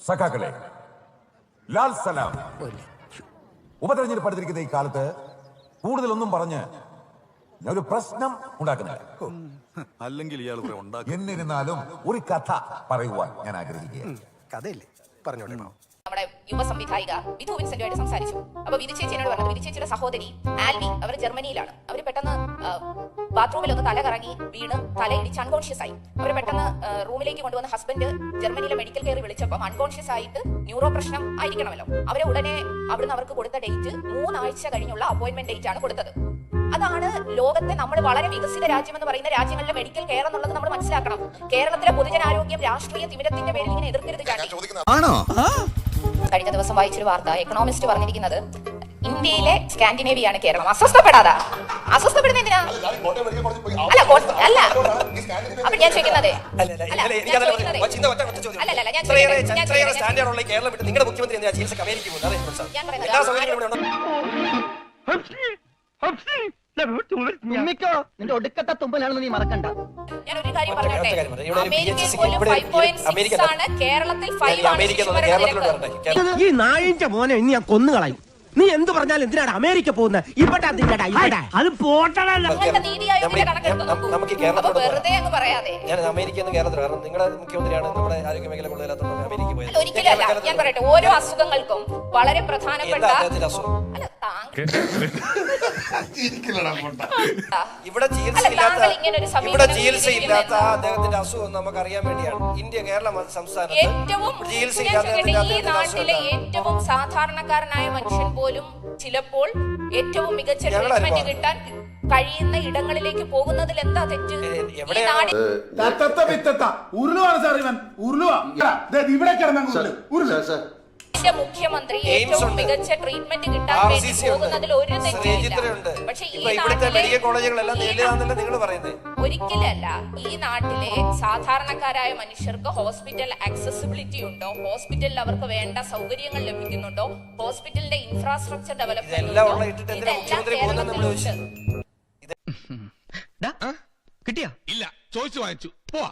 സഖാക്കളെ, ലാൽ സലാം. ഉപതെരഞ്ഞെടുപ്പ് അടുത്തിരിക്കുന്ന ഈ കാലത്ത് കൂടുതലൊന്നും പറഞ്ഞ് ഒരു പ്രശ്നം ഉണ്ടാക്കുന്നില്ല. അല്ലെങ്കിൽ ഇയാൾ എന്നിരുന്നാലും ഒരു കഥ പറയുവാൻ ഞാൻ ആഗ്രഹിക്കുകയാണ്. കഥയില്ലേ പറഞ്ഞോട്ടെ. നമ്മുടെ യുവ സംവിധായിക വിധു വിൻസെന്റുമായിട്ട് സംസാരിച്ചു. അപ്പൊ വിധു ചേച്ചിയോട് പറഞ്ഞത്, വിധു ചേച്ചിയുടെ സഹോദരി ആൽവി അവർ ജർമ്മനിയിലാണ്. അവർ പെട്ടെന്ന് ബാത്റൂമിൽ ഒന്ന് തല കറങ്ങി വീണ് തല ഇടിച്ച് അൺകോൺഷ്യസ് ആയി. അവർ പെട്ടെന്ന് റൂമിലേക്ക് കൊണ്ടുവന്ന ഹസ്ബൻഡ് ജർമ്മനിയിലെ മെഡിക്കൽ കെയർ വിളിച്ചപ്പം അൺകോൺഷ്യസ് ആയിട്ട് ന്യൂറോ പ്രശ്നം ആയിരിക്കണമല്ലോ. അവരെ ഉടനെ അവിടുന്ന് അവർക്ക് കൊടുത്ത ഡേറ്റ് 3 ആഴ്ച കഴിഞ്ഞുള്ള അപ്പോയിന്റ്മെന്റ് ഡേറ്റ് ആണ് കൊടുത്തത്. അതാണ് ലോകത്തെ നമ്മൾ വളരെ വികസിത രാജ്യം എന്ന് പറയുന്ന രാജ്യങ്ങളിലെ മെഡിക്കൽ കെയർ എന്നുള്ളത് നമ്മൾ മനസ്സിലാക്കണം. കേരളത്തിലെ പൊതുജനാരോഗ്യം രാഷ്ട്രീയ തിമിരത്തിന്റെ പേരിൽ ഇങ്ങനെ എതിർക്കരുത്. കഴിഞ്ഞ ദിവസം വായിച്ചൊരു വാർത്ത, എക്കണോമിസ്റ്റ് പറഞ്ഞിരിക്കുന്നത് ഇന്ത്യയിലെ സ്കാൻഡിനേവിയാണ് കേരളം. അസ്വസ്ഥപ്പെടുന്ന എന്തിനാ? അല്ല അപ്പൊ ഞാൻ ചോദിക്കുന്നത്, നിങ്ങളുടെ മുഖ്യമന്ത്രി നിന്റെ ഒടുക്കത്തെ തുമ്പലാണെന്ന് നീ മറക്കണ്ട. ഞാൻ ഒരു കാര്യം പറഞ്ഞോട്ടെ, അമേരിക്കയിൽ പോലും 5.6 ആണ്, കേരളത്തിൽ 5 ആണ്. ഈ നായിന്റെ മോനെ ഇനി ഞാൻ കൊന്നുകളയും. നീ എന്ത് പറഞ്ഞാലും എന്തിനാണ് അമേരിക്ക പോകുന്നത്? ഇവിടെ അത് പോട്ടണല്ലോ. വെറുതെ അങ്ങ് പറയാതെ. ഞാൻ അമേരിക്കയിൽ കേരളത്തിൽ കാരണം നിങ്ങളുടെ മുഖ്യമന്ത്രിയാണ് നമ്മുടെ ആരോഗ്യ മേഖല കൊള്ളില്ലാത്തതുകൊണ്ട് അമേരിക്ക പോയത്. ഒരിക്കലല്ല, ഞാൻ പറയട്ടെ, ഓരോ അസുഖങ്ങൾക്കും വളരെ പ്രധാനപ്പെട്ട ഇവിടെ ചികിത്സയില്ലാത്ത അദ്ദേഹത്തിന്റെ അസുഖം നമുക്ക് അറിയാൻ വേണ്ടിയാണ് ഇന്ത്യ കേരള സംസ്ഥാനത്ത് ഈ നാട്ടിലെ ഏറ്റവും സാധാരണക്കാരനായ മനുഷ്യൻ പോലും ചിലപ്പോൾ ഏറ്റവും മികച്ച ട്രീറ്റ്മെന്റ് കിട്ടാൻ കഴിയുന്ന ഇടങ്ങളിലേക്ക് പോകുന്നതിൽ എന്താ തെറ്റ്? മുഖ്യമന്ത്രി ഏറ്റവും മികച്ച ട്രീറ്റ്മെന്റ് കിട്ടാൻ വേണ്ടി പോകുന്നതിൽ ഒരു തെറ്റില്ല. പക്ഷെ ഒരിക്കലല്ല, ഈ നാട്ടിലെ സാധാരണക്കാരായ മനുഷ്യർക്ക് ഹോസ്പിറ്റൽ ആക്സസിബിലിറ്റി ഉണ്ടോ? ഹോസ്പിറ്റലിൽ അവർക്ക് വേണ്ട സൗകര്യങ്ങൾ ലഭിക്കുന്നുണ്ടോ? ഹോസ്പിറ്റലിന്റെ ഇൻഫ്രാസ്ട്രക്ചർ ഡെവലപ്മെന്റ് കിട്ടിയാ? ഇല്ല, ചോദിച്ചു വാങ്ങിച്ചു പോവാ.